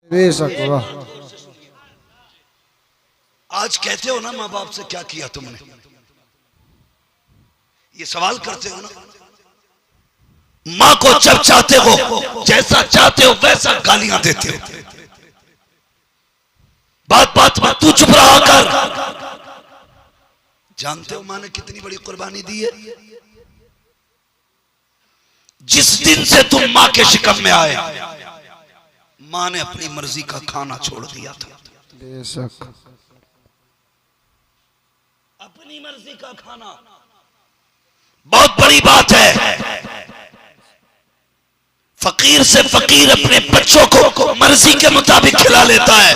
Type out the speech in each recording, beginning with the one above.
बेशक वाह। आज कहते हो ना माँ बाप से क्या किया तुमने, ये सवाल करते हो ना। माँ को जब चाहते हो, जैसा चाहते हो वैसा गालियां देते हो। बात बात में तू चुप रहा कर। जानते हो माँ ने कितनी बड़ी कुर्बानी दी है। जिस दिन से तुम माँ के शिकम में आए, माँ ने अपनी मर्जी का खाना छोड़ दिया था। बेशक अपनी मर्जी का खाना बहुत बड़ी बात है। फकीर से फकीर अपने बच्चों को मर्जी के मुताबिक खिला लेता है।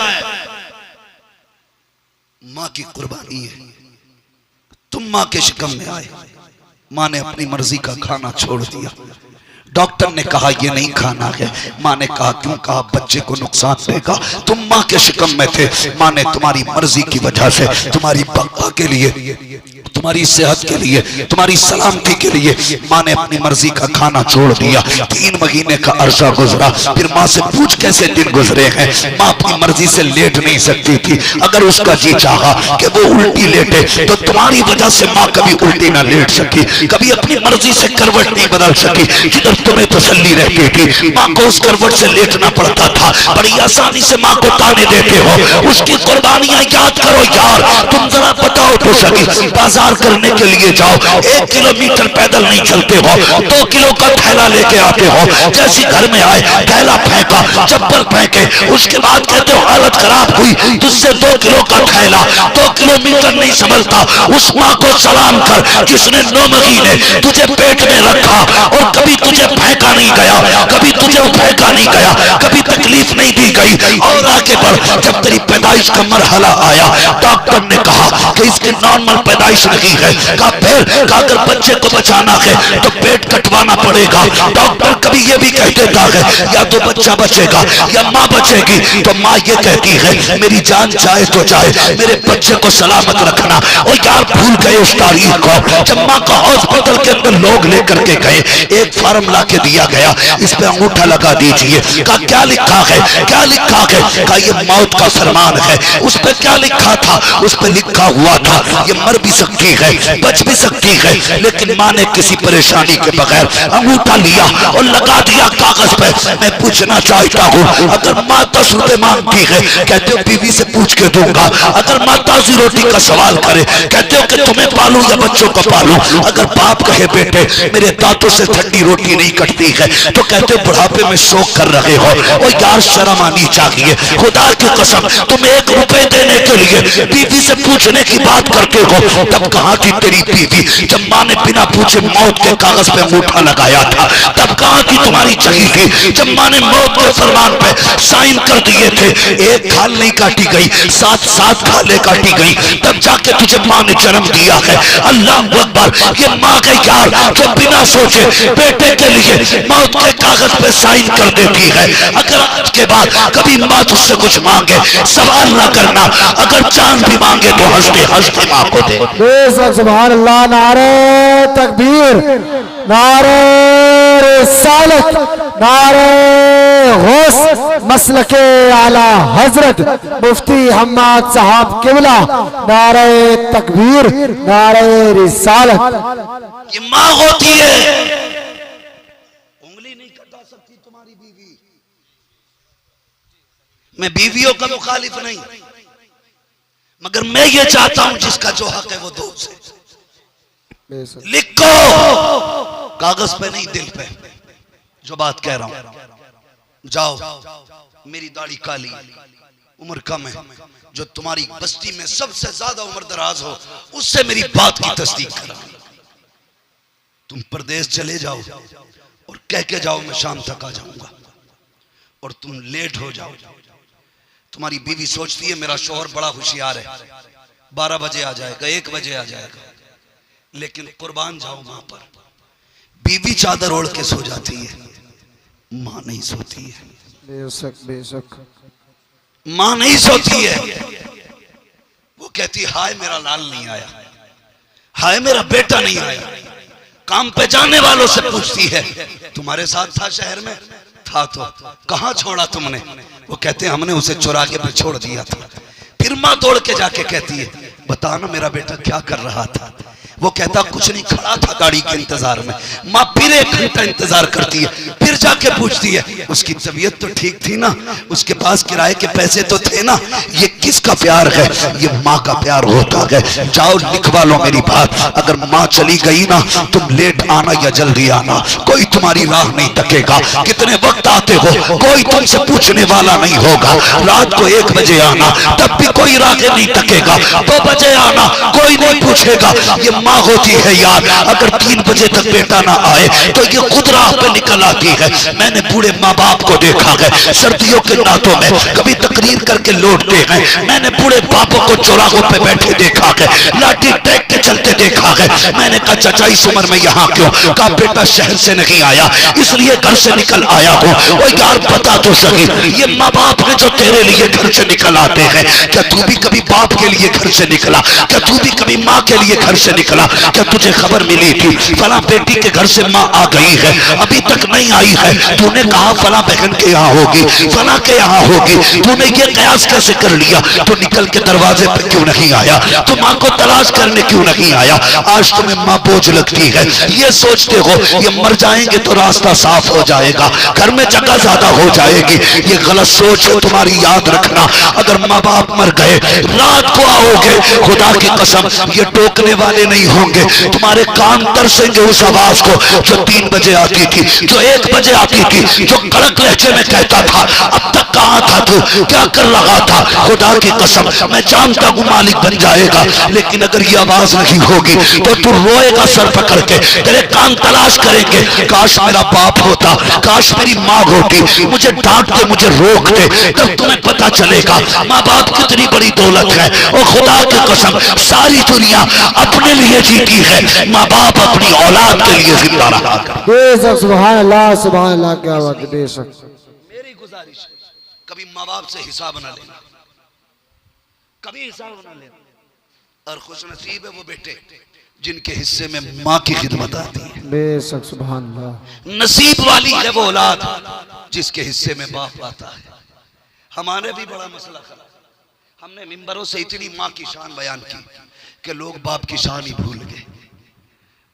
माँ की कुर्बानी है। तुम माँ के शिकम में आए, माँ ने अपनी मर्जी का खाना छोड़ दिया। डॉक्टर ने कहा ये नहीं खाना है। माँ ने कहा क्यों? कहा बच्चे को नुकसान देगा। तुम माँ के शिकम में थे। माँ ने तुम्हारी मर्जी की वजह से, तुम्हारी बका के लिए, तुम्हारी सेहत के लिए, तुम्हारी सलामती के लिए माँ ने अपनी मर्जी का खाना छोड़ दिया। 3 महीने का अरसा गुजरा। फिर माँ से पूछ कैसे दिन गुजरे हैं। माँ अपनी मर्जी से लेट नहीं सकती थी। अगर उसका जी चाहा कि वो उल्टी लेटे तो तुम्हारी वजह से माँ कभी उल्टी ना लेट सकी, कभी अपनी मर्जी से करवट नहीं बदल सकी। जिधर तुम्हें तसल्ली रहती थी, माँ को उस करवट से लेटना पड़ता था। बड़ी आसानी से माँ को ताने देते हो। उसकी कुर्बानियां याद करो यार। तुम जरा बताओ तो सही, बाजार करने के लिए जाओ, 1 किलोमीटर पैदल नहीं चलते हो, 2 किलो का थैला लेके आते हो। जैसे घर में आए, थैला फेंका, चप्पल फेंके, उसके बाद कहते हो हालत खराब हुई, तुझसे 2 किलो का थैला, 2 किलोमीटर नहीं संभलता। उस माँ को सलाम कर जिसने 9 महीने तुझे पेट में रखा और कभी तुझे फेंका नहीं गया, कभी तुझे फेंका नहीं गया, कभी तकलीफ नहीं दी गई। और आगे बढ़, जब तेरी पैदाइश का मरहला आया, डॉक्टर ने कहा कि इसकी नॉर्मल पैदाइश नहीं है। कहा फिर अगर बच्चे को बचाना है तो पेट कटवाना पड़ेगा। डॉक्टर कभी ये भी कह देता है या तो बच्चा बचेगा या माँ बचेगी। तो माँ ये कहती है मेरी जान जाए तो जाए, मेरे बच्चे को सलामत रखना। और यार भूल गए उस तारीख को जब माँ को हॉस्पिटल के अंदर लोग लेकर के गए। एक फॉर्म ला के दिया गया, इस पे अंगूठा लगा दीजिए। कहा क्या लिखा है, क्या लिखा है? कहा ये मौत का फरमान है। उस पे क्या लिखा था? उस पे लिखा हुआ था ये मर भी सकती है, बच भी सकती है। लेकिन माँ ने किसी परेशानी के बगैर अंगूठा लिया और लगा दिया कागज पे। मैं पूछना चाहता हूँ, अगर माँ 10 रुपए मांगती है, कहते हो बीवी से पूछ के दूंगा। अगर माँ ताजी रोटी का सवाल करे, कहते हो कि तुम्हें पालू या बच्चों को पालू। अगर बाप कहे बेटे मेरे दांतों से ठंडी रोटी नहीं कटती है, तो कहते हो बुढ़ापे में शौक कर रहे हो। और यार शर्म आनी चाहिए। खुदा की कसम, तुम 1 रुपए देने के लिए बीवी से पूछने की बात करते हो। तब कहाँ थी तेरी बीवी जब माँ ने बिना पूछे मौत के कागज पे अंगूठा लगाया था? तब कहाँ थी तुम्हारी जगी थी जब माँ ने मौत के फरमान पे साइन कर दिए थे? 1 खाल नहीं काटी गई, 7 खाले काटी गई, तब जाके तुझे माँ ने जन्म दिया है। अल्लाह अकबर। ये माँ के यार जो बिना सोचे बेटे के लिए मौत के कागज पे साइन कर देती है। अगर आज के बाद कभी माँ तुझसे कुछ मांगे, सवाल ना करना। अगर चांद भी मांगे तो हंसते हंसते माँ को दे। बेशक सुभान अल्लाह। नारे तकबीर, नारे रिसालत, नारे गौस मसलके आला हजरत मुफ्ती हम्माद साहब किबला। नारे तकबीर, नारे रिसालत। ये माँ होती है। उंगली नहीं कटा सकती तुम्हारी बीवी। मैं बीवियों का मुखालिफ नहीं, मगर मैं ये चाहता हूं जिसका जो हक है वो दो उसे। लिखो कागज पे नहीं, दिल पे जो बात कह रहा हूं। जाओ, मेरी दाढ़ी काली, उम्र कम है, जो तुम्हारी बस्ती में सबसे ज्यादा उम्र दराज हो उससे मेरी बात की तस्दीक करो। तुम परदेश चले जाओ और कह के जाओ मैं शाम तक आ जाऊंगा, और तुम लेट हो जाओ। तुम्हारी बीवी सोचती है मेरा शौहर बड़ा होशियार है, 12 बजे आ जाएगा, 1 बजे आ जाएगा। लेकिन कुर्बान जाओ मां पर। बीवी चादर ओढ़ के सो जाती है, मां नहीं सोती है। बेशक बेशक मां नहीं सोती है। वो कहती हाय मेरा लाल नहीं आया, हाय मेरा बेटा नहीं आया। काम पे जाने वालों से पूछती है तुम्हारे साथ था शहर में? था तो कहां छोड़ा तुमने? वो कहते हैं हमने उसे चुराके पे छोड़ दिया था। फिर माँ दौड़ के जाके कहती है बता ना मेरा बेटा क्या कर रहा था? वो कहता कुछ नहीं, खड़ा था गाड़ी के इंतजार में। माँ फिर 1 घंटा इंतजार करती है, फिर जाके पूछती है उसकी तबीयत तो ठीक थी ना, उसके पास किराए के पैसे तो थे ना? ये किसका प्यार है? ये माँ का प्यार होता है। जाओ लिखवा लो मेरी बात, अगर माँ चली गई ना तुम लेट आना या जल्दी आना, कोई तुम्हारी राह नहीं तकेगा। कितने वक्त आते हो कोई तुमसे पूछने वाला नहीं होगा। रात को 1 बजे आना तब भी कोई राह नहीं तकेगा। 2 बजे आना कोई नहीं पूछेगा। ये माँ होती है यार, अगर 3 बजे तक बेटा ना आए तो ये खुद राह पे निकल आती है। मैंने बूढ़े माँ बाप को देखा है सर्दियों के रातों में कभी तकरीर करके लौटते हैं। मैंने बूढ़े बापों को चौराहों पे बैठे देखा है, लाठी टेक के चलते देखा है। मैंने कहा चाचा इस उम्र में यहाँ क्यों? कहा बेटा शहर से नहीं आया इसलिए घर से निकल आया हूँ। वो यार बता तो सही, ये माँ बाप ने जो तेरे लिए घर से निकल आते हैं, क्या तू भी कभी बाप के लिए घर से निकला? क्या तू भी कभी माँ के लिए घर से निकला? क्या तुझे खबर मिली थी फला बेटी के घर से माँ आ गई है, अभी तक नहीं आई है? तूने कहा फला बहन के यहाँ होगी, फला के यहाँ होगी। तूने ये कयास कैसे कर लिया? तो निकल के दरवाजे पे क्यों नहीं आया? तो माँ को तलाश करने क्यों नहीं आया? आज तुम्हें माँ बोझ लगती है, ये सोचते हो ये मर जाएंगे तो रास्ता साफ हो जाएगा, घर में जगह ज्यादा हो जाएगी। ये गलत सोच है तुम्हारी, याद रखना। अगर माँ बाप मर गए रात को आओगे, खुदा की कसम ये टोकने वाले नहीं होंगे। तुम्हारे कान तरसेंगे उस आवाज को जो 3 बजे आती थी, जो 1 बजे आती थी, जो कड़क लहजे में कहता था अब तक कहाँ था तू, क्या कर रहा था? खुदा की कसम मैं जानता हूँ मालिक बन जाएगा, लेकिन अगर ये आवाज नहीं होगी तो तू रोएगा सर पकड़ के, तेरे कान तलाश करेंगे। काश मेरा बाप होता, काश मेरी माँ होती, मुझे डांटते मुझे रोकते, तब तुम्हें पता चलेगा माँ बाप कितनी बड़ी दौलत है। और खुदा की कसम सारी दुनिया अपने लिए जीती है, माँ बाप अपनी औलाद के लिए जिंदा रहा। बेशक सुभान अल्लाह क्या बात है। बेशक मेरी गुजारिश है कभी माँ बाप से हिसाब ना लेना, कभी हिसाब ना लेना। और खुश नसीब है वो बेटे जिनके हिस्से में माँ की खिदमत आती है। बेशक सुभान अल्लाह। नसीब वाली है वो औलाद जिसके हिस्से में बाप आता है। हमारे भी बड़ा मसला खड़ा, हमने मिंबरों से इतनी माँ की शान बयान की कि लोग बाप की शान ही भूल गए।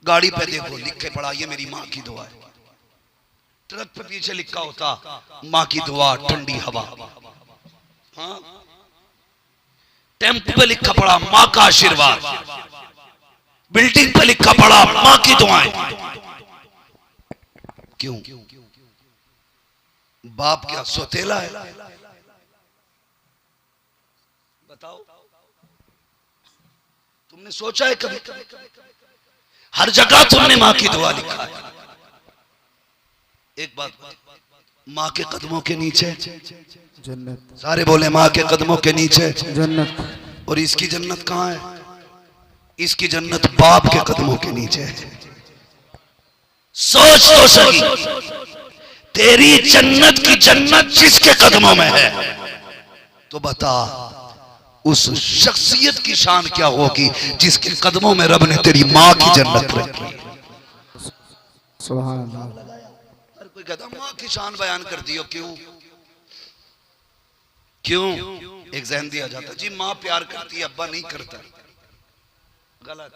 गाड़ी पे देखो लिखे पड़ा ये मेरी माँ की दुआ है, ट्रक पे पीछे लिखा होता माँ की दुआ ठंडी हवा। हाँ, टेम्पो पे लिखा पड़ा माँ का आशीर्वाद, बिल्डिंग पे लिखा पड़ा माँ की दुआएं। क्यों? बाप क्या सोतेला है? बताओ, तुमने सोचा है कभी? हर जगह तुमने माँ की दुआ लिखा है। एक बात, माँ के कदमों के नीचे जन्नत। सारे बोले माँ के कदमों के नीचे जन्नत। और इसकी जन्नत कहाँ है? इसकी जन्नत बाप के कदमों के नीचे है। सोच तो सही, तेरी जन्नत की जन्नत जिसके कदमों में है, तो बता उस शख्सियत की शान क्या होगी जिसके कदमों में रब ने तेरी माँ की जन्नत रखी। सुभान अल्लाह। हर कोई कहता माँ की शान बयान कर दियो, क्यों? क्यों? एक जहन दिया जाता जी माँ प्यार करती है अब्बा नहीं करता। गलत।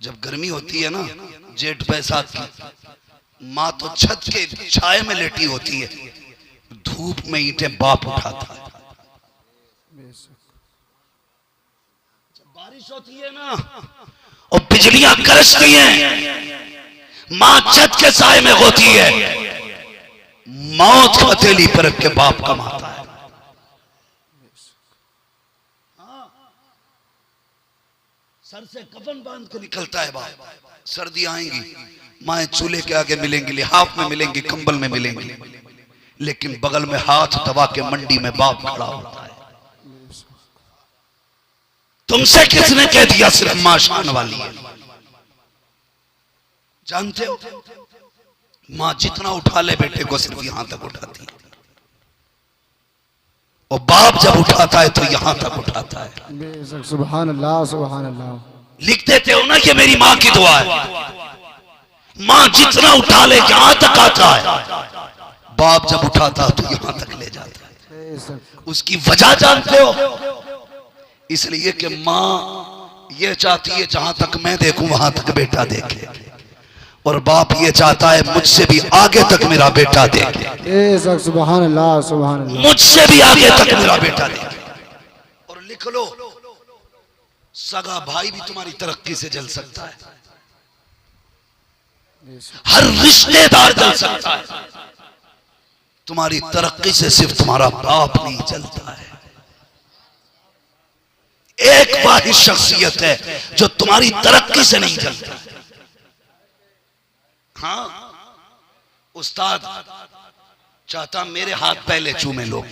जब गर्मी होती है ना जेठ बैसाख की, माँ तो छत के छाए में लेटी होती है, धूप में ईंटें बाप उठाता है। जब बारिश होती है ना और बिजलियां गरजती हैं, माँ छत के साए में होती है, मौत हथेली पर रख के बाप कमाता है। सर से कफन बांध के निकलता है बाप। सर्दी आएंगी माए चूल्हे के आगे मिलेंगी, लिहाफ में मिलेंगी, कंबल में मिलेंगी, लेकिन बगल में हाथ दबा के मंडी में बाप खड़ा होता है। तुमसे किसने कह दिया सिर्फ मां शान वाली है? जानते हो मां जितना उठा ले बेटे को सिर्फ यहां तक उठाती है, और बाप जब उठाता है तो यहां तक उठाता है। सुभान अल्लाह सुभान अल्लाह। लिख देते हो ना कि मेरी मां की दुआ है, मां जितना उठा ले जहां तक आता है, बाप जब उठाता तो यहां तक ले जाता है। उसकी वजह जानते हो? इसलिए कि मां ये चाहती है जहां तक मैं देखूं वहां तक बेटा देखे, और बाप ये चाहता है मुझसे भी आगे तक मेरा बेटा देखे, सुभान अल्लाह सुभान अल्लाह। मुझसे भी आगे तक मेरा बेटा देखे। और लिख लो, सगा भाई भी तुम्हारी तरक्की से जल सकता है, हर रिश्तेदार जल सकता है, तुम्हारी तरक्की से सिर्फ तुम्हारा बाप नहीं जलता है। एक वाहिद शख्सियत है जो तुम्हारी तरक्की से नहीं जलता। हाँ, उस्ताद चाहता मेरे हाथ पहले चूमे लोग,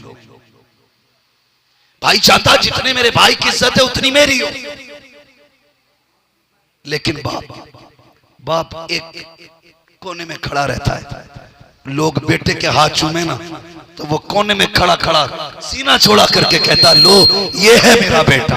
भाई चाहता जितने मेरे भाई की इज्जत है उतनी मेरी हो, लेकिन बाप एक कोने में खड़ा रहता है। लोग बेटे के हाथ चूमे ना तो वो कोने में खड़ा खड़ा सीना छोड़ा करके कहता, लो ये है मेरा बेटा,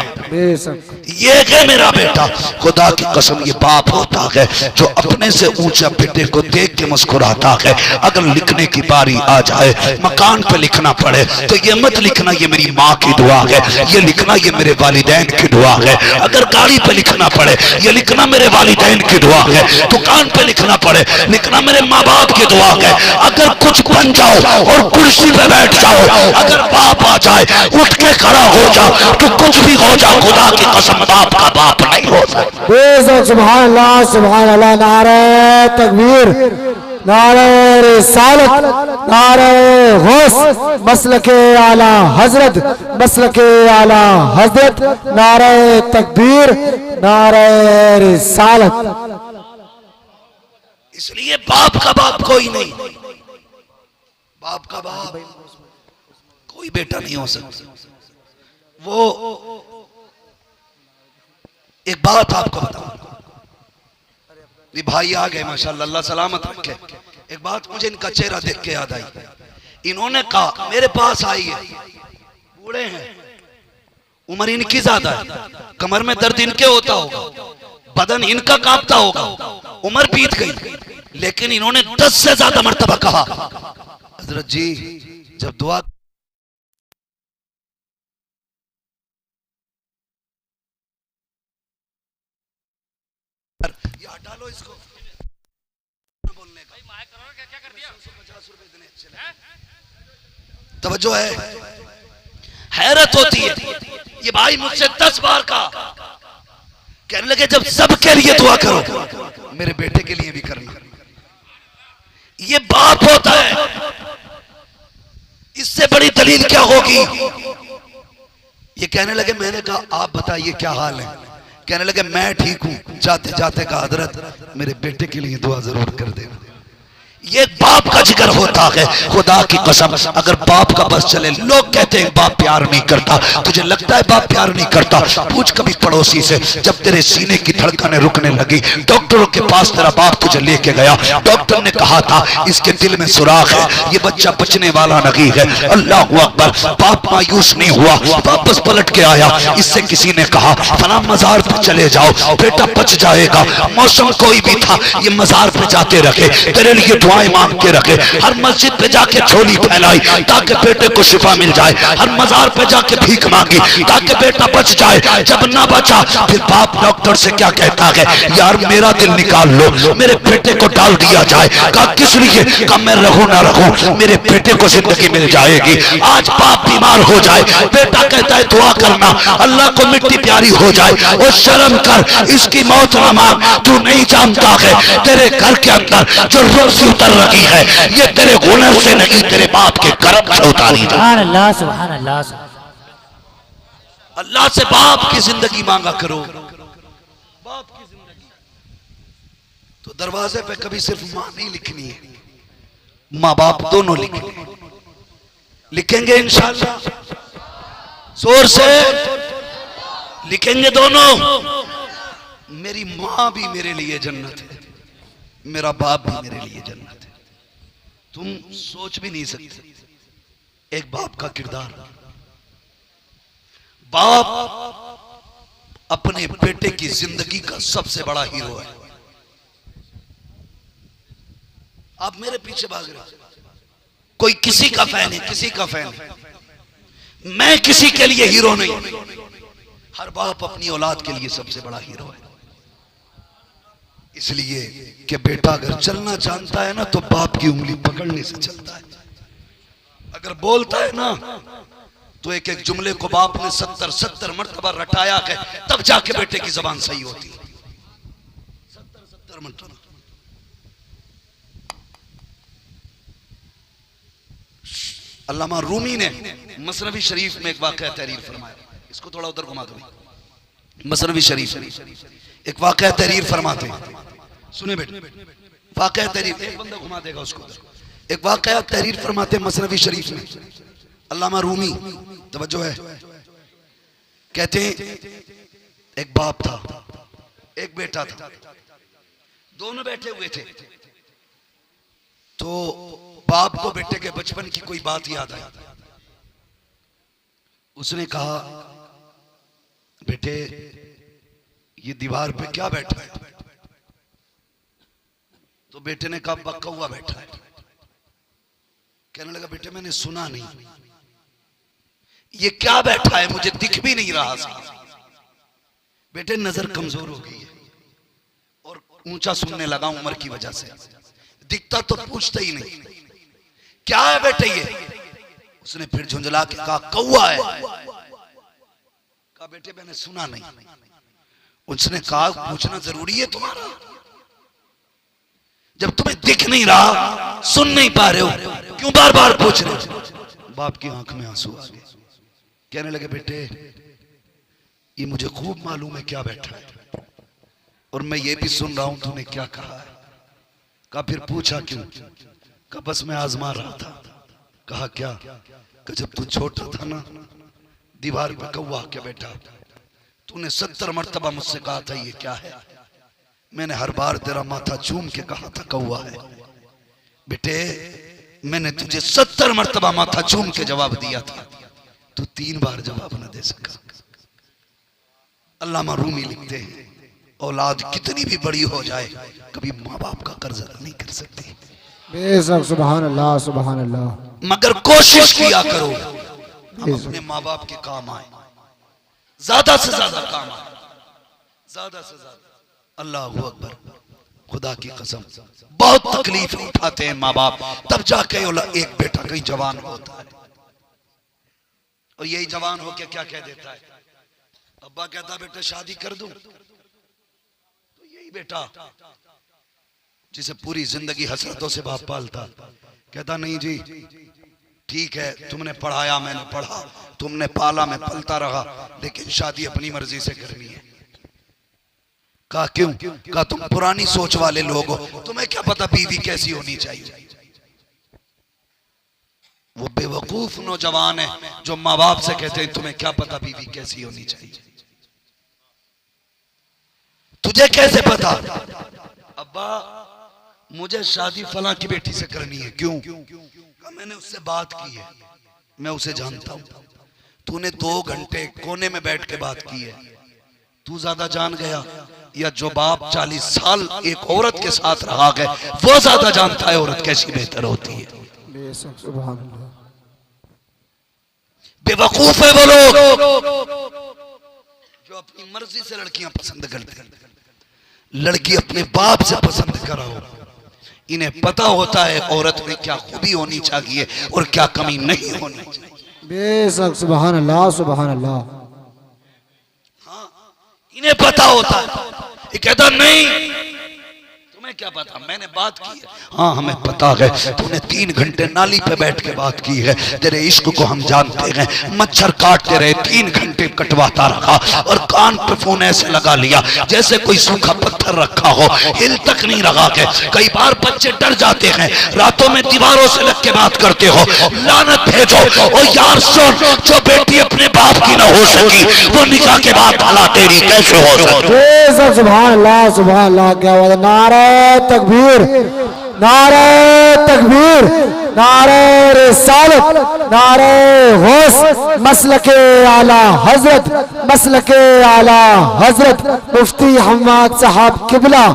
ये है मेरा बेटा। खुदा की कसम ये बाप होता है जो अपने से ऊंचा बेटे को देख के मुस्कुराता है। अगर लिखने की बारी आ जाए, मकान पे लिखना पड़े, तो ये मत लिखना ये मेरी माँ की दुआ है, ये लिखना ये मेरे वालिदैन की दुआ है। अगर गाड़ी पे लिखना पड़े, ये लिखना मेरे वालिदैन की दुआ है। दुकान पे लिखना पड़े, लिखना मेरे माँ बाप की दुआ है। अगर कुछ बन जाओ और कुर्सी पे बैठ जाओ, अगर बाप आ जाए उठ के खड़ा हो जाओ, तो कुछ भी हो जाओ, खुदा की कसम बाप का बाप नहीं हो सकता। सुभान अल्लाह सुभान अल्लाह। नारे तकबीर, नारे रिसालत, नारे गौस, मसलके आला हजरत, मसलके आला हजरत, नारे तकबीर, नारे रिसालत। इसलिए बाप का बाप कोई नहीं, बाप का बाप कोई बेटा नहीं हो सकता। वो एक बात आपको बताऊं, ये भाई आ गए माशाल्लाह, अल्लाह सलामत रखे। एक बात मुझे इनका चेहरा देख के याद आई। इन्होंने कहा मेरे पास आई है, बूढ़े हैं, उम्र इनकी ज्यादा है, कमर में दर्द इनके होता होगा, बदन इनका कांपता होगा, उम्र बीत गई, लेकिन इन्होंने 10 से ज्यादा मर्तबा कहा, हजरत जी जब दुआ डालो इसको बोलने का, क्या कर दिया? 50 रुपए इतने अच्छे लगे। तवज्जो है, हैरत होती है। ये भाई मुझसे 10 बार कहा, कहने लगे जब सबके लिए दुआ करो, मेरे बेटे के लिए भी करना। ये बाप होता है, इससे बड़ी दलील क्या होगी? ये कहने लगे, मैंने कहा आप बताइए क्या हाल है? कहने लगे मैं ठीक हूं। जाते जाते कहा हजरत मेरे बेटे के लिए दुआ जरूर कर देना। ये बाप का जिक्र होता है। खुदा की कसम अगर बाप का बस चले, लोग कहते हैं बाप प्यार नहीं करता, तुझे लगता है बाप प्यार नहीं करता? पूछ कभी पड़ोसी से, जब तेरे सीने की धड़कनें रुकने लगी, डॉक्टरों के पास तेरा बाप तुझे लेके गया, डॉक्टर ने कहा था इसके दिल में सुराख है, ये बच्चा बचने वाला नहीं है। अल्लाह अकबर। बाप मायूस नहीं हुआ, वापस पलट के आया। इससे किसी ने कहा फला मजार पे चले जाओ, बेटा बच जाएगा। मौसम कोई भी था, ये मजार पे जाते रखे, तेरे लिए दुआएं मांग के रखे। हर मस्जिद पे जाके झोली फैलाई ताकि बेटे को शिफा मिल जाए। हर मजार पे जाके भीख मांगी ताकि बेटा बच जाए। जब ना बचा फिर बाप डॉक्टर से क्या कहता है, यार मेरा दिल निकाल लो, मेरे बेटे को डाल दिया जाए। कहा किस लिए? कहा मैं रहूं ना रहूं, मेरे बेटे को जिंदगी मिल जाएगी। आज बाप बीमार हो जाए, बेटा कहता है दुआ करना अल्लाह को मिट्टी प्यारी हो जाए। और शर्म कर, इसकी मौत ना मांग। तू नहीं जानता है तेरे घर के अंदर जो रोजी उतर रही है, ये तेरे हुनर से नहीं, तेरे बाप के करम से उतारी जाए। सुभान अल्लाह सुभान अल्लाह। अल्लाह से बाप की जिंदगी मांगा करो, बाप की जिंदगी। तो दरवाजे पे कभी सिर्फ मां नहीं लिखनी है, माँ बाप दोनों लिखेंगे इंशाअल्लाह, जोर से लिखेंगे दोनों। मेरी माँ भी मेरे लिए जन्नत है, मेरा बाप भी मेरे लिए जन्नत है। तुम सोच भी नहीं सकते एक बाप का किरदार। बाप अपने बेटे की जिंदगी का सबसे बड़ा हीरो है। आप मेरे पीछे भाग रहे हो। कोई किसी का फैन है, किसी का फैन है, मैं किसी के लिए हीरो नहीं। हर बाप अपनी औलाद के लिए सबसे बड़ा हीरो है। इसलिए कि बेटा अगर चलना जानता है ना तो बाप की उंगली पकड़ने से चलता है। अगर बोलता है ना तो एक एक जुमले को बाप ने 70 मरतबा रटाया है, तब जाके बेटे की जबान सही होती है। 70 मरतबा। अल्लामा रूमी ने मसनवी शरीफ में एक वाक़या तहरीर फरमाया। इसको थोड़ा उधर घुमा दो। मसनवी शरीफ एक वाक़या तहरीर फरमाते हैं, सुने बेटे। वाक़या तहरीर, एक बंदा घुमा देगा उसको। एक वाक़या तहरीर फरमाते हैं मसनवी शरीफ में। अल्लामा रूमी, तवज्जो है, कहते हैं एक बाप था, एक बेटा था, दोनों बैठे हुए थे। तो बाप को बेटे के बचपन की कोई बात याद आई। उसने कहा, बेटे ये दीवार पे क्या बैठा है? तो बेटे ने कहा, कौवा बैठा है। कहने लगा, बेटे मैंने सुना नहीं, ये क्या बैठा है, मुझे दिख भी नहीं रहा था। बेटे नजर कमजोर हो गई है और ऊंचा सुनने लगा उम्र की वजह से, दिखता तो पूछता ही नहीं, क्या है बेटे ये? उसने फिर झुंझला के कहा, कौवा है। कहा, बेटे मैंने सुना नहीं। उसने कहा, पूछना जरूरी है तुम्हारा? जब तुम्हें दिख नहीं रहा, सुन नहीं पा रहे हो, क्यों बार बार पूछ रहे हो? बाप की आंख में आंसू आ गए। कहने लगे, बेटे ये मुझे खूब मालूम है क्या बैठा है, और मैं ये भी सुन रहा हूं तूने क्या कहा है। कहा, फिर पूछा क्यों? कहा, बस मैं आजमा रहा था। कहा, क्या? कि जब तू छोटा था ना, दीवार पे कौवा क्या बैठा, तूने 70 मरतबा मुझसे कहा था ये क्या है। मैंने हर बार तेरा माथा चूम के कहा था कौवा है। बेटे मैंने तुझे 70 मरतबा माथा चूम के जवाब दिया था, तू 3 बार जवाब न दे सका। अल्लामा रूमी लिखते हैं, औलाद कितनी भी बड़ी हो जाए कभी माँ बाप का कर्ज अदा नहीं कर सकती। बेशक, सुभान अल्लाह, सुभान अल्लाह। मगर कोशिश किया करो हम अपने माँ बाप के काम आए, ज्यादा से ज्यादा काम आए, ज्यादा से ज्यादा। अल्लाह अकबर, खुदा की कसम बहुत तकलीफ उठाते हैं माँ बाप, तब जाके एक बेटा कहीं जवान होता है, और यही जवान होके क्या कह देता है, अब्बा कहता बेटा शादी कर दूं, तो यही बेटा जिसे पूरी जिंदगी हसरतों से बाप पालता कहता, नहीं जी ठीक है, तुमने पढ़ाया मैंने पढ़ा, तुमने पाला मैं पलता रहा, लेकिन शादी अपनी मर्जी से करनी है। कहा क्यों? कहा तुम पुरानी सोच वाले लोग हो, तुम्हें क्या पता बीवी कैसी होनी चाहिए। वो बेवकूफ नौजवान है जो माँ बाप से कहते हैं तुम्हें क्या पता बीवी कैसी होनी चाहिए। तुझे कैसे पता? अब्बा मुझे शादी फला की बेटी से करनी है। क्यों? मैंने उससे बात की है, मैं उसे जानता हूं। तूने 2 घंटे कोने में बैठ के बात की है, तू ज्यादा जान गया या जो बाप 40 साल एक औरत के साथ रहा गया वो ज्यादा जानता है औरत कैसी बेहतर होती है। बेवकूफ है वो लोग जो अपनी मर्जी से लड़कियां पसंद करते हैं। लड़की अपने बाप से पसंद कराओ, इन्हें पता होता है औरत में क्या खूबी होनी चाहिए और क्या कमी नहीं होनी चाहिए। बेशक, सुभान अल्लाह, सुभान अल्लाह। हाँ, इन्हें पता होता है। ये कहता नहीं तुम्हें क्या पता, मैंने बात की है। हाँ हमें पता है, तूने 3 घंटे नाली पे बैठ के बात की है, तेरे इश्क को हम जानते हैं। मच्छर काटते रहे, 3 घंटे कटवाता रहा और कान पे फोन ऐसे लगा लिया जैसे कोई सूखा पत्थर रखा हो, हिल तक नहीं रहा के। कई बार बच्चे डर जाते हैं, रातों में दीवारों से लग के बात करते हो। लानत भेजो और यार सुन, जो बेटी अपने बाप की ना हो सकी वो निकाह के बाद भला तेरी कैसे हो सकती। सुभान अल्लाह, सुभान अल्लाह। क्या बात है, नारे तकबीर, नारे तकबीर, नारे रिसालत, नारे गौस, मसलके आला हजरत, मसलके आला हजरत मुफ्ती हम्माद साहब किबला,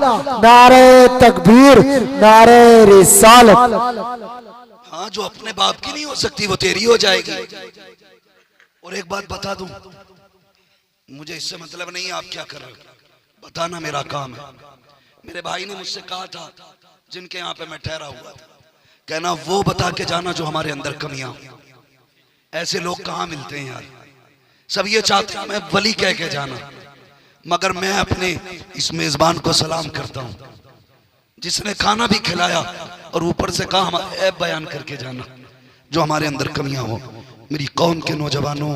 नारे तकबीर, नारे रिसालत। हाँ, जो अपने बाप की नहीं हो सकती वो तेरी हो जाएगी। और एक बात बता दूं, मुझे इससे मतलब नहीं आप क्या कर रहे हो, बताना मेरा काम है। मेरे भाई ने मुझसे कहा था, जिनके यहाँ पे मैं ठहरा हुआ था, कहना वो बता के जाना जो हमारे अंदर कमियां। ऐसे लोग कहाँ मिलते हैं यार, सब ये चाहते हैं मैं वली कह के जाना। मगर मैं अपने इस मेजबान को सलाम करता हूँ, जिसने खाना भी खिलाया और ऊपर से कहा हम ऐब बयान करके जाना जो हमारे अंदर कमियां हो। मेरी कौम के नौजवानों,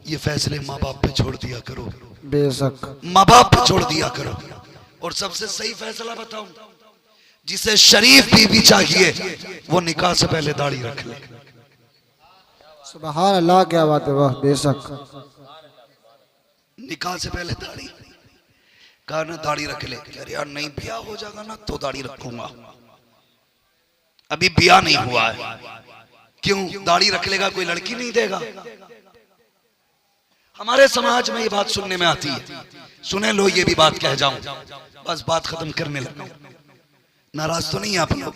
ये फैसले माँ बाप पे छोड़ दिया करो, बेशक माँ बाप पे छोड़ दिया करो। और सबसे सही फैसला बताऊं, जिसे शरीफ बीवी चाहिए वो निकाह से पहले दाढ़ी रख ले। सुभान अल्लाह, क्या बात है, वाह बेशक। निकाह से पहले दाढ़ी, कहा ना दाढ़ी रख ले, कह रहे यार नहीं ब्याह हो जाएगा ना तो दाढ़ी रखूंगा, अभी ब्याह नहीं हुआ है। क्यों? दाढ़ी रख लेगा कोई लड़की नहीं देगा। हमारे समाज में ये बात सुनने में आती है, सुने लो ये भी बात कह जाऊं, बस बात खत्म करने लगा। नाराज तो नहीं आप लोग?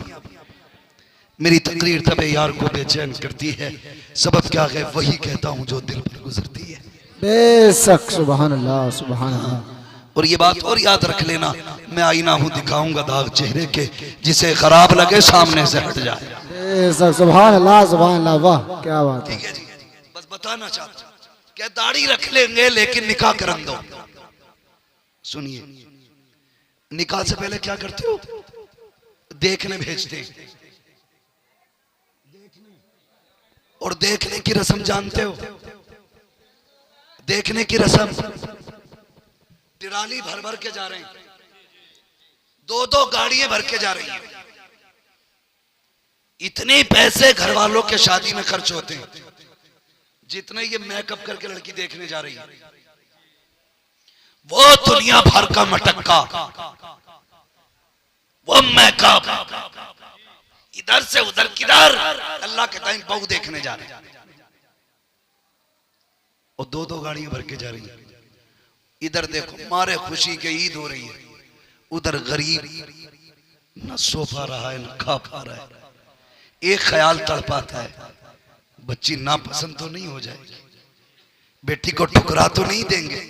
मेरी तकरीर तबे यार को बेचैन करती है, सबब क्या है वही कहता हूं जो दिल पर गुजरती है। बेशक, सुभान अल्लाह, सुभान अल्लाह। और ये बात और याद रख लेना, मैं आईना हूं दिखाऊंगा दाग चेहरे के, जिसे खराब लगे सामने से हट जाए। बेशक, सुभान अल्लाह, सुभान अल्लाह, वाह क्या बात है। ठीक है जी, बस बताना चाहता हूं, क्या दाढ़ी रख लेंगे लेकिन निकाह करन दो। सुनिए, निकाह से पहले क्या करते हो? देखने भेजते हैं। और देखने की रस्म जानते हो? देखने की रस्म, ट्राली भर भर के जा रहे हैं, दो दो गाड़ियां भर के जा रही हैं। इतने पैसे घर वालों के शादी में खर्च होते हैं जितने ये मेकअप करके लड़की देखने जा रही है। वो दुनिया भर का मटक्का, वो मेकअप, इधर से उधर किधर, अल्लाह के टाइम बहू देखने जा रहे हैं और दो दो गाड़ियां भर के जा रही है। इधर देखो मारे खुशी के ईद हो रही है, उधर गरीब न सो पा रहा है न खा पा रहा है। एक ख्याल तड़पाता है, बच्ची नापसंद तो नहीं हो जाएगी, बेटी को ठुकरा तो नहीं देंगे,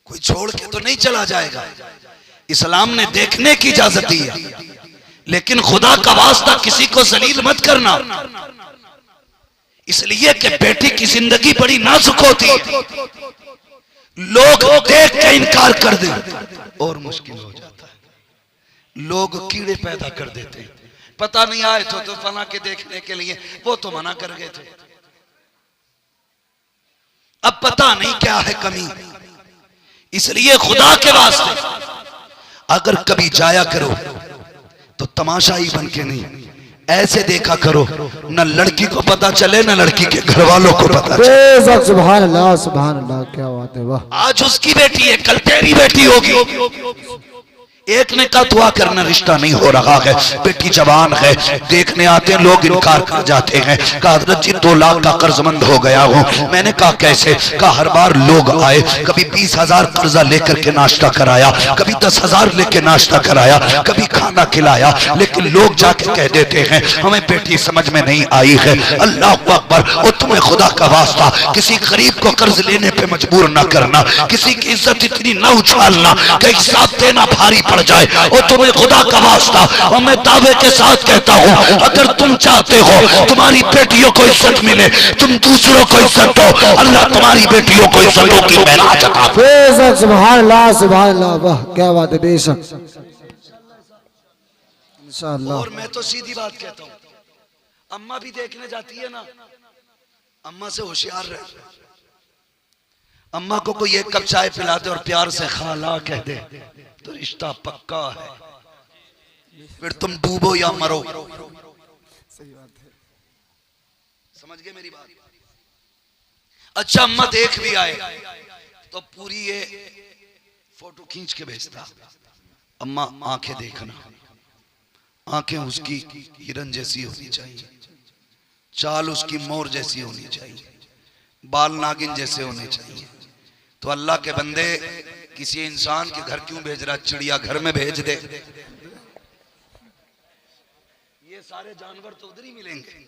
कोई छोड़ के तो नहीं चला जाएगा। इस्लाम ने देखने की इजाजत दी है, लेकिन खुदा का वास्ता किसी को जलील मत करना, इसलिए कि बेटी की जिंदगी बड़ी नाजुक होती है। लोग देख के इनकार कर दे और मुश्किल हो जाता है। लोग कीड़े पैदा कर देते हैं, पता नहीं आए तो फला के देखने के लिए, वो तो मना कर गए थे, अब पता नहीं क्या है कमी। इसलिए खुदा के वास्ते अगर कभी जाया करो तो तमाशाई बन के नहीं, ऐसे देखा करो न लड़की को पता चले न लड़की के घर वालों को पता चले। सुभान अल्लाह, सुभान अल्लाह, क्या बात है, वाह। आज उसकी बेटी है, कल तेरी बेटी होगी। एक ने कहा दुआ करना रिश्ता नहीं हो रहा है, बेटी जवान है, देखने आते हैं लोग इनकार कर जाते हैं। कहा हजरत जी 2 लाख का कर्जमंद हो गया हूँ। मैंने कहा कैसे? कहा हर बार लोग आए, कभी 20,000 कर्जा लेकर के नाश्ता कराया, कभी 10,000 लेके नाश्ता कराया, कभी खाना खिलाया, लेकिन लोग जाके कह देते हैं हमें बेटी समझ में नहीं आई है। अल्लाह अकबर। और तुम्हें खुदा का वास्ता किसी गरीब को कर्ज लेने पे मजबूर ना करना, किसी की इज्जत इतनी ना उछालना कि हिसाब देना भारी पड़ जाए। और तुम्हें खुदा का वास्ता और मैं दावे के साथ कहता हूं, अगर तुम चाहते हो तुम्हारी बेटियों को इज्जत मिले, तुम दूसरों को इज्जत दो, अल्लाह तुम्हारी बेटियों को इज्जतों की महराज अता फरमाए। सुभान अल्लाह, सुभान अल्लाह, वाह क्या बात है, बेशक इंशाअल्लाह। और मैं तो सीधी बात कहता हूं, अम्मा भी देखने जाती है ना, अम्मा से होशियार रहे। अम्मा को कोई 1 कप चाय पिला दे और प्यार से खाला कह दे तो रिश्ता पक्का है, फिर तुम डूबो या मरो। समझ गए मेरी बात? अच्छा अम्मा देख भी आए तो पूरी ये फोटो खींच के भेजता, अम्मा आंखें देखना, आंखें उसकी हिरन जैसी होनी चाहिए, चाल उसकी मोर जैसी होनी चाहिए, बाल नागिन जैसे होने चाहिए। तो अल्लाह के बंदे किसी इंसान के घर क्यों भेज रहा, चिड़िया घर में भेज दे। ये सारे जानवर तो उधर ही मिलेंगे,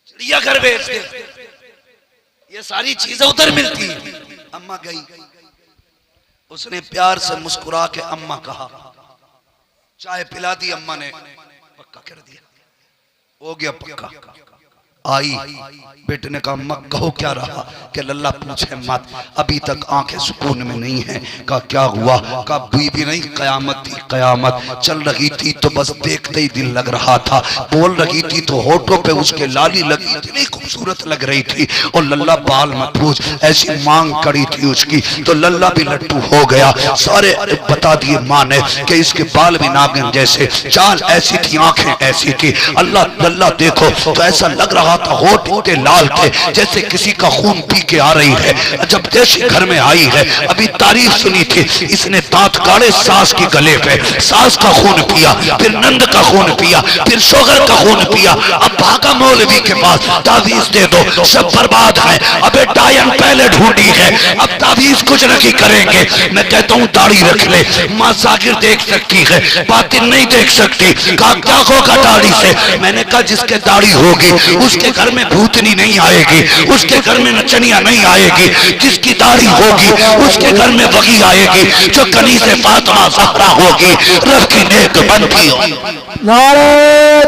चिड़िया घर भेज दे, ये सारी चीजें उधर मिलती हैं। अम्मा गई, उसने प्यार से मुस्कुरा के अम्मा कहा, चाय पिला दी। अम्मा ने पक्का कर दिया, हो गया पक्का। आई, बेटे ने कहा अम्मा कहो क्या रहा, कि लल्ला पूछे मत, अभी तक आंखें सुकून में नहीं है। कहा क्या हुआ, कहा बीबी नहीं, कयामत थी, कयामत चल रही थी तो बस देखते ही दिल लग रहा था, बोल रही थी तो होठों पे उसके लाली लगी, इतनी खूबसूरत लग रही थी। और लल्ला बाल मत पूछ, ऐसी मांग कड़ी थी उसकी, तो लल्ला भी लट्टू हो गया। सारे बता दिए माँ ने कि इसके बाल भी नागिन जैसे, चाल ऐसी थी, आंखें ऐसी थी। अल्लाह लल्ला देखो तो ऐसा लग रहा था, होठ इतने लाल थे जैसे किसी का खून पी के आ रही है। जब जैसे घर में आई है, अभी तारीफ सुनी थी, इसने दांत गाड़े सास के गले पे, सास का खून पिया, फिर नंद का खून पिया, फिर शोहर का खून पिया। अब भागा मौलवी के पास, तावीज दे दो, सब बर्बाद है। अबे डायन पहले ढूंढी है, अब तावीज कुछ नहीं करेंगे। मैं कहता हूँ दाढ़ी रख ले, माँ जाकिर देख सकती है, बातिन नहीं देख सकती। कहा क्या होगा दाढ़ी से, मैंने कहा जिसके दाढ़ी होगी उसके घर में भूतनी नहीं आएगी, उसके घर में नचनिया नहीं आएगी। जिसकी दाढ़ी होगी उसके घर में वही आएगी जो कनी से फातिमा ज़हरा होगी, रब की नेक बनती हो। नारे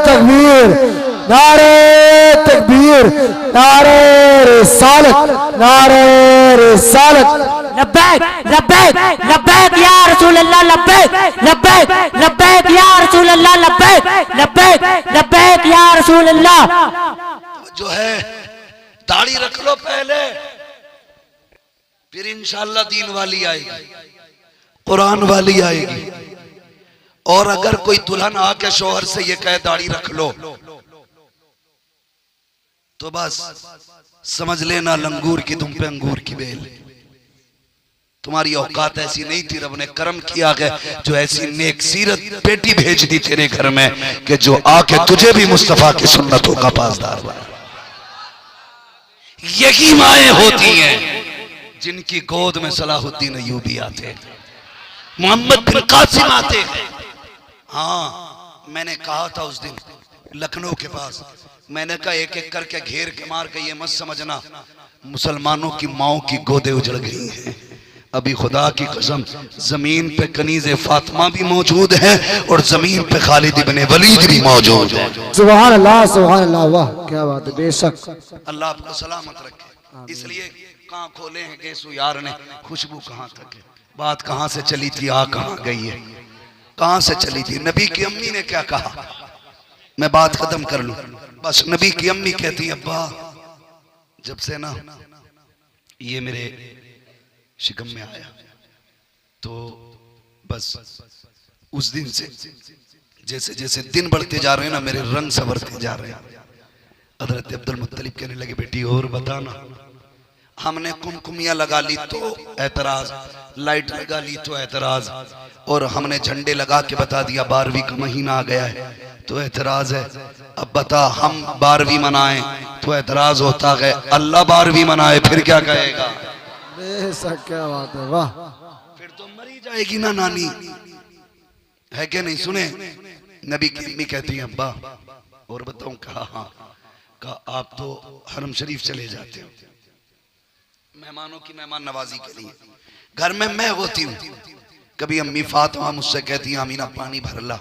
तकबीर, नारे तकबीर, नारे रिसालत, नारे रिसालत। लब्बैक लब्बैक लब्बैक या रसूल अल्लाह, लब्बैक लब्बैक लब्बैक या रसूल अल्लाह, लब्बैक लब्बैक लब्बैक या रसूल अल्लाह। जो है दाढ़ी रख लो पहले, फिर इंशाअल्लाह दीन वाली आएगी, कुरान वाली आएगी। और अगर कोई दुल्हन आके शौहर से ये कहे दाढ़ी रख लो, तो बस समझ लेना लंगूर की तुम पे अंगूर की बेल। तुम्हारी औकात ऐसी नहीं थी, रब ने करम किया है जो ऐसी नेक सीरत बेटी भेज दी तेरे घर में कि जो आके तुझे भी मुस्तफा की सुन्नतों का पासदार बना। यही माएँ होती हैं जिनकी गोद में सलाहुद्दीन अय्यूबी आते, मोहम्मद बिन कासिम आते हैं। हाँ, मैंने कहा था उस दिन लखनऊ के पास, मैंने कहा एक एक करके घेर के मार के, ये मत समझना मुसलमानों की माओ की गोदे उजड़ गई हैं। अभी खुदा की कसम जमीन पे कनीज़े फातिमा भी मौजूद है और जमीन पे खालिद इब्ने वलीद भी मौजूद है। सुभान अल्लाह, सुभान अल्लाह, वाह क्या बात है, बेशक अल्लाह आपको सलामत रखे। इसलिए कहाँ खोले हैं गेसु यार ने, खुशबू कहाँ तक है, बात कहाँ से चली थी, आ कहाँ गई है, कहाँ से चली थी। नबी की अम्मी ने क्या कहा, मैं बात खत्म कर लूं। बस नबी की अम्मी कहती अब्बा जब से ना ये मेरे शिकम में आया, तो बस उस दिन से जैसे जैसे दिन बढ़ते जा रहे हैं ना, मेरे रंग संवरते जा रहे हैं। हजरत अब्दुल मुत्तलिब कहने लगे बेटी और बताना, हमने कुमकुमिया लगा ली तो एतराज, लाइट लगा ली तो एतराज, और हमने झंडे लगा के बता दिया 12वीं का महीना आ गया है तो एतराज है। अब बता हम 12वीं मनाएं तो एतराज होता है, अल्लाह 12वीं मनाए फिर क्या कहेगा। बेशक क्या बात है, वाह। फिर तो मरी जाएगी ना नानी, है क्या नहीं। सुने नबी की अम्मी कहती है अब्बा और बताऊं, कहा हाँ, कहा आप तो हरम शरीफ चले जाते हो मेहमानों की मेहमान नवाजी के लिए, घर में मैं होती हूँ। कभी अम्मी फातिमा मुझसे कहती है अमीना पानी भर ला,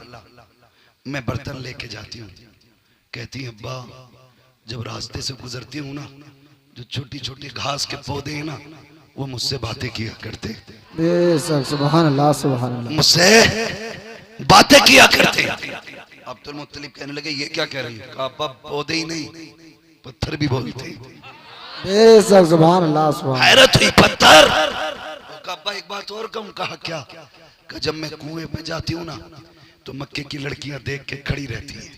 मैं बर्तन लेके जाती हूँ। कहती है अब्बा जब रास्ते से गुजरती हूँ ना, जो छोटी छोटी घास के पौधे हैं ना, वो मुझसे बातें किया करते। बेशक सुभान अल्लाह, सुभान अल्लाह, मुझसे बातें किया करते। अब्दुल मुत्तलिब कहने लगे ये क्या कह रही है, कहा अब्बा पौधे ही नहीं पत्थर भी बोलते। बेशक सुभान अल्लाह, सुभान। हैरत हुई पत्थर। अब्बा एक बात और कहूं, कहा क्या, कहा जब मैं कुएं पे जाती हूँ ना तो मक्के की लड़कियां देख के खड़ी रहती हैं,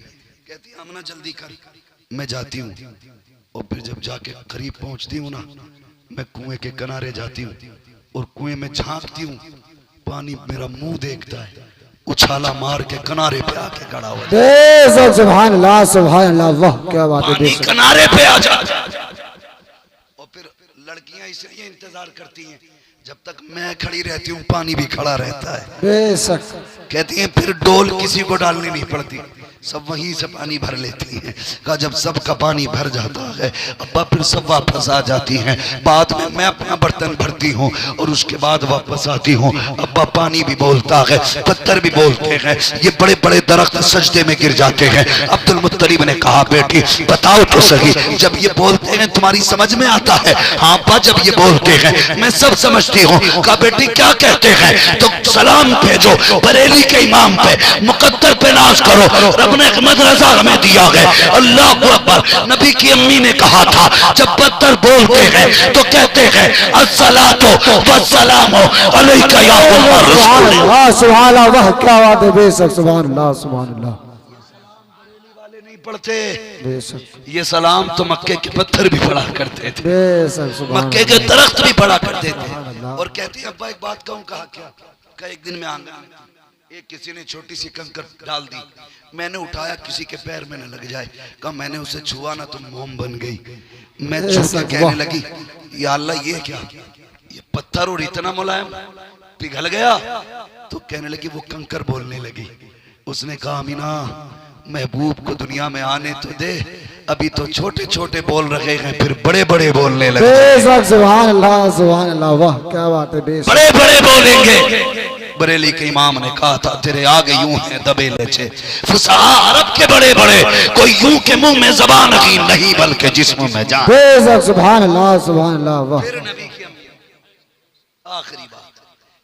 कहती है आमना जल्दी कर। मैं जाती हूँ और फिर जब जाके करीब पहुंचती हूँ ना, मैं कुएं के किनारे जाती हूँ और कुएं में झांकती हूँ, पानी मेरा मुंह देखता है, उछाला मार के किनारे पे आके खड़ा हुआ। बेशक सुभान अल्लाह सुभान अल्लाह, वाह क्या बात है। पानी बेशक किनारे पे आ जा। और फिर लड़कियां इसलिए इंतजार करती हैं, जब तक मैं खड़ी रहती हूँ पानी भी खड़ा रहता है। बेशक कहती हैं फिर डोल किसी को डालनी नहीं पड़ती, सब वहीं से पानी भर लेती हैं। कहा जब सबका पानी भर जाता है अब्बा फिर सब वापस आ जाती हैं। बाद में मैं अपना बर्तन भरती हूँ और उसके बाद वापस आती हूँ। अब्बा पानी भी बोलता है, पत्थर भी बोलते हैं, ये बड़े बड़े दरख्त सजदे में गिर जाते हैं। अब्दुल मुत्तलिब ने कहा बेटी बताओ तो सही, जब ये बोलते हैं तुम्हारी समझ में आता है? हाँ अब्बा जब ये बोलते हैं मैं सब समझती हूँ। कहा बेटी क्या कहते हैं? तो सलाम भेजो बरेली के इमाम पे, मुकद्दर पे नाज करो, रब ने एक मदरसा हमें दिया है। अल्लाह अकबर। नबी की अम्मी ने कहा था जब पत्थर बोलते हैं तो कहते हैं अस्सलातु वस्सलामु अलैका या उम्मर सुभान रसूल। अल्लाह सुभान अल्लाह, वाह क्या बात है। बेशक सुभान अल्लाह सुभान अल्लाह। वाले नहीं पढ़ते बेशक ये सलाम तो मक्के के पत्थर भी पढ़ा करते थे, बेशक सुभान मक्के के दरख्त भी पढ़ा करते थे। अल्लाह। और कहती है अब्बा एक बात कहूँ। कहा क्या? कहा एक दिन में आंगन में एक किसी ने छोटी सी कंकर डाल दी, मैंने उठाया किसी के पैर में न लग जाए। कहा मैंने उसे छुआ ना तो मोम बन गई। मैं छूकर कहने लगी या अल्लाह ये क्या, ये पत्थर और इतना मुलायम पिघल गया। तो कहने लगी वो कंकर बोलने लगी। उसने कहा अमीना महबूब को दुनिया में आने तो दे, अभी तो छोटे छोटे बोल रहे हैं फिर बड़े बड़े बोलने लगे। बेशक सुभान अल्लाह, वाह क्या बात है। बेशक बड़े बड़े बोलेंगे। बरेली के इमाम ने कहा था तेरे आगे यूं है दबे लेचे फुसहा अरब के बड़े बड़े, कोई यूं के मुंह में जबान की नहीं बल्कि जिस्म में जान। बेशक सुभान अल्लाह, वाह। फिर नबी की अम्मी आखिरी बात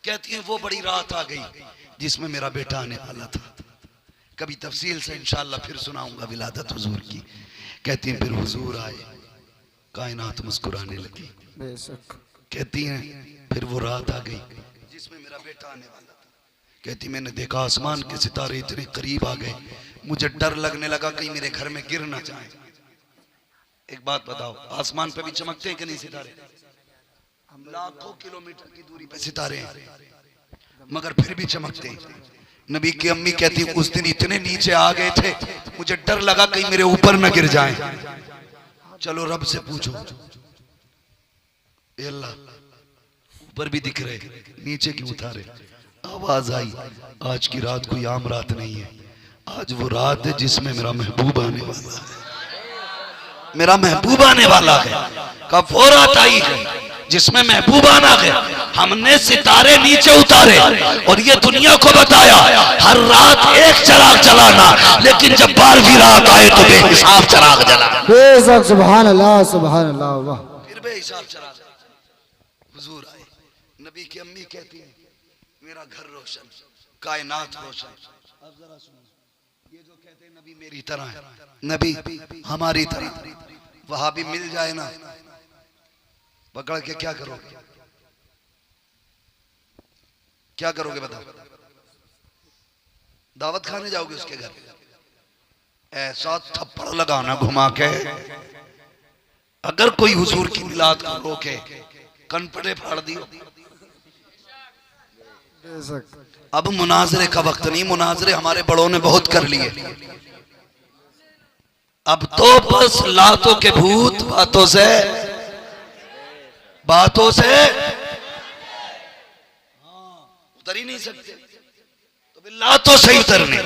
कहती है वो बड़ी रात आ गई जिसमें मेरा बेटा आने वाला था। कभी तफसील से इंशाअल्लाह फिर सुनाऊंगा विलादत हुजूर की। कहती हैं फिर हुजूर आए, कायनात मुस्कुराने लगी। बेशक कहती हैं फिर वो रात आ गई जिसमें मेरा बेटा आने वाला था। कहती मैंने देखा आसमान के सितारे इतने करीब आ गए, मुझे डर लगने लगा कहीं मेरे घर में गिर ना जाए। एक बात बताओ आसमान पे भी चमकते हैं कि नहीं सितारे? लाखों किलोमीटर की दूरी पे सितारे हैं मगर फिर भी चमकते हैं। नबी की अम्मी कहती उस दिन इतने नीचे आ गए थे मुझे डर लगा कहीं मेरे ऊपर न गिर जाएं। चलो रब से पूछो ए अल्लाह ऊपर भी दिख रहे नीचे क्यों उतारे? आवाज आई आज की रात कोई आम रात नहीं है, आज वो रात है जिसमें मेरा महबूब आने वाला है। मेरा महबूब आने वाला है। कब वो रात आई है जिसमें महबूब आना है। हमने सितारे नीचे उतारे और ये दुनिया को बताया हर रात एक चिराग जलाना, लेकिन जब 12वीं रात आए तो बेहिसाब चिराग जलाना। बेशक सुभान अल्लाह, वाह। फिर बेहिसाब चिराग हुजूर आए। नबी की अम्मी कहती है मेरा घर रोशन, कायनात रोशन। अब जरा सुनो, ये जो कहते हैं नबी मेरी तरह है, नबी हमारी तरह, वहां भी मिल जाए ना पकड़ के क्या करोगे? क्या करोगे बताओ? दावत खाने जाओगे उसके घर? ऐसा थप्पड़ लगाना घुमा के अगर कोई हुजूर की मिलाद को रोके कनपटे फाड़ दियो। अब मुनाजरे का वक्त नहीं, मुनाजरे हमारे बड़ों ने बहुत कर लिए। अब तो बस लातों के भूत बातों से उतर ही नहीं सकते, तो फिर लातों से उतरने।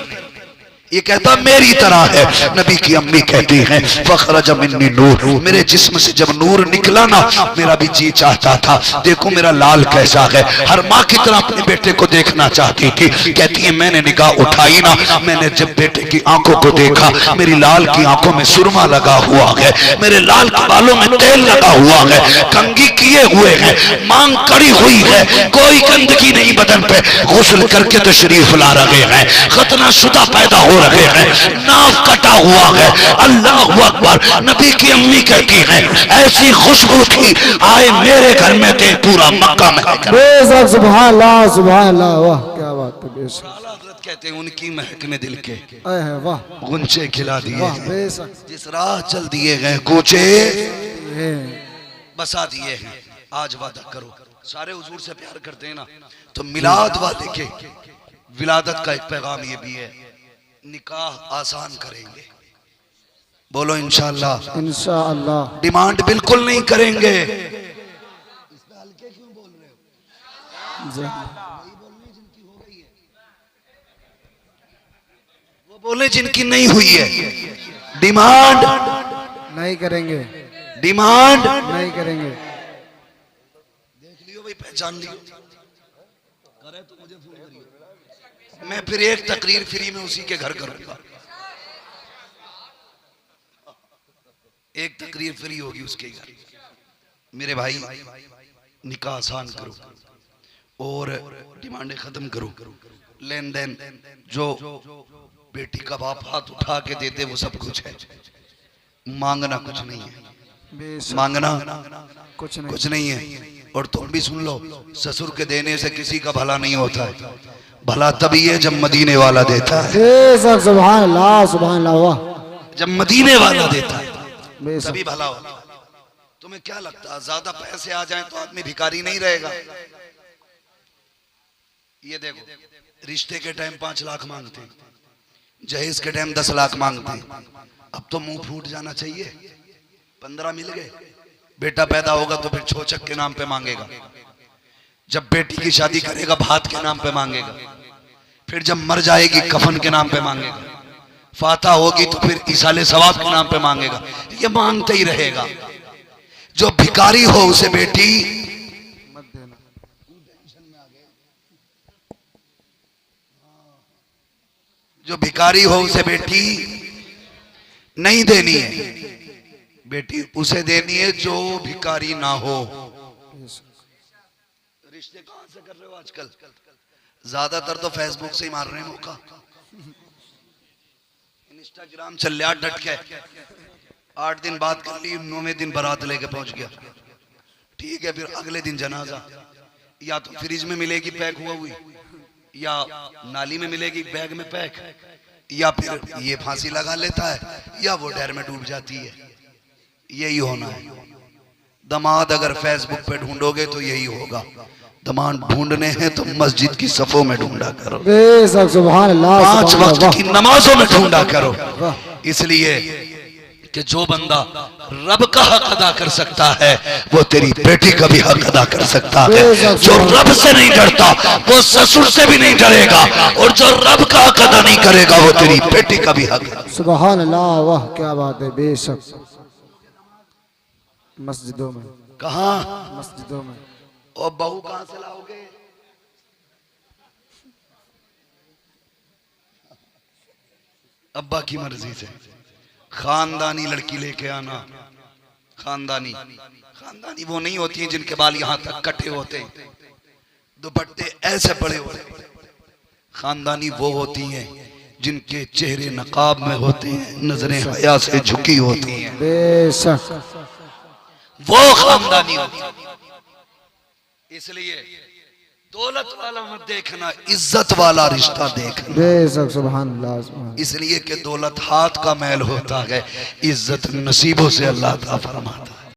ये कहता मेरी तरह है। नबी की अम्मी कहती हैं फखरज मिन्नी नूर, मेरे जिस्म से जब नूर निकला ना मेरा भी जी चाहता था देखो मेरा लाल कैसा है। हर माँ की तरह अपने बेटे को देखना चाहती थी। कहती है मैंने निगाह उठाई ना, मैंने जब बेटे की आंखों को देखा मेरी लाल की आंखों में सुरमा लगा हुआ है, मेरे लाल के बालों में तेल लगा हुआ है, कंघी किए हुए हैं, मांग कड़ी हुई है, कोई गंदगी नहीं बदन पे, गुस्ल करके तो शरीफ ला रहे हैं, खतना शुदा पैदा हो रहे हैं, नाव कटा हुआ है। अल्लाह अकबर। नबी की अम्मी कहती है ऐसी खुशबू थी आए मेरे घर में थे पूरा मक्का में। बेशक सुभान अल्लाह, वाह क्या बात है। बेशक हज़रत कहते हैं उनकी महक ने दिल के वाह गुंचे खिला दिए, बेशक जिस राह चल दिए गए कूचे बसा दिए हैं। आज वादा करो सारे हुजूर से प्यार करते हैं ना, तो मिलाद वाले के विलादत का एक पैगाम ये भी है, निकाह आसान करेंगे। बोलो इंशाअल्लाह। इंशाअल्लाह। डिमांड बिल्कुल नहीं करेंगे। वो बोले जिनकी नहीं हुई है, डिमांड नहीं करेंगे, डिमांड नहीं करेंगे। देख लियो भाई, पहचान लियो, करे तो मुझे फोन करिए, मैं फिर एक तकरीर फ्री में उसी के घर करूंगा। एक तकरीर फ्री होगी उसके घर। मेरे भाई निकाह आसान करो और डिमांडें खत्म करो। लेन देन जो बेटी का बाप हाथ उठा के देते वो सब कुछ है, मांगना कुछ नहीं है, बेशक मांगना कुछ नहीं। कुछ नहीं है। और तुम भी सुन लो, ससुर के देने से किसी का भला नहीं होता है, भला तभी है जब मदीने वाला देता है। बेशक, सुभान अल्लाह, सुभान अल्लाह। वाह, जब मदीने वाला देता है बेशक। तभी भला होता है। तुम्हें क्या लगता है ज्यादा पैसे आ जाएं तो आदमी भिखारी नहीं रहेगा? ये देखो, रिश्ते के टाइम 5 लाख मांगते हैं, जहेज के टाइम 10 लाख मांगते हैं। अब तो मुंह फूट जाना चाहिए, 15 मिल गए। बेटा पैदा होगा तो फिर छोचक के नाम पे मांगेगा, जब बेटी की शादी करेगा भात के नाम पे मांगेगा, फिर जब मर जाएगी कफन के नाम पे मांगेगा, फाता होगी तो फिर इसाले सवाब के नाम पे मांगेगा। ये मांगते ही रहेगा। जो भिखारी हो उसे बेटी मत देना। जो भिखारी हो उसे बेटी नहीं देनी है, बेटी उसे देनी है जो भिखारी ना हो। रिश्ते कहां से कर रहे हो आजकल? ज्यादातर तो फेसबुक से ही मार रहे हैं मौका। इंस्टाग्राम चल लिया डट के, 8 दिन बात कर ली, 9वें दिन बारात लेके पहुंच गया। ठीक है, फिर अगले दिन जनाजा, या तो फ्रिज में मिलेगी पैक हुआ हुई, या नाली में मिलेगी बैग में पैक, या फिर ये फांसी लगा लेता है, या वो डर में डूब जाती है। यही होना है। दामाद अगर फेसबुक पे ढूंढोगे तो यही होगा। दामाद ढूंढने हैं तो मस्जिद की सफों में ढूंढा करो, बेशक, सुभान अल्लाह, 5 सुभान वक्त अल्लाह। की नमाजों में ढूंढा करो। इसलिए कि जो बंदा रब का हक अदा कर सकता है वो तेरी बेटी का भी हक अदा कर सकता है। जो रब से नहीं डरता वो ससुर से भी नहीं डरेगा, और जो रब का हक अदा नहीं करेगा वो तेरी बेटी का भी हक। सुभान अल्लाह, वाह क्या बात है। बेशक, मस्जिदों में, कहाँ? मस्जिदों में। और बहू कहां से लाओगे? अब्बा की मर्जी से। खानदानी लड़की लेके आना। खानदानी खानदानी वो नहीं होती हैं जिनके बाल यहां तक कटे होते हैं, दुपट्टे ऐसे पड़े होते हैं। खानदानी वो होती हैं जिनके चेहरे नकाब में होते हैं, नजरें हया से झुकी होती हैं, बेशक, वो खानदानी होती है। इसलिए दौलत वाला मत देखना, इज्जत वाला रिश्ता देखना। बेशक, सुभान अल्लाह, सुभान। इसलिए कि दौलत हाथ का मैल होता है, इज्जत नसीबों से अल्लाह ताला फरमाता है।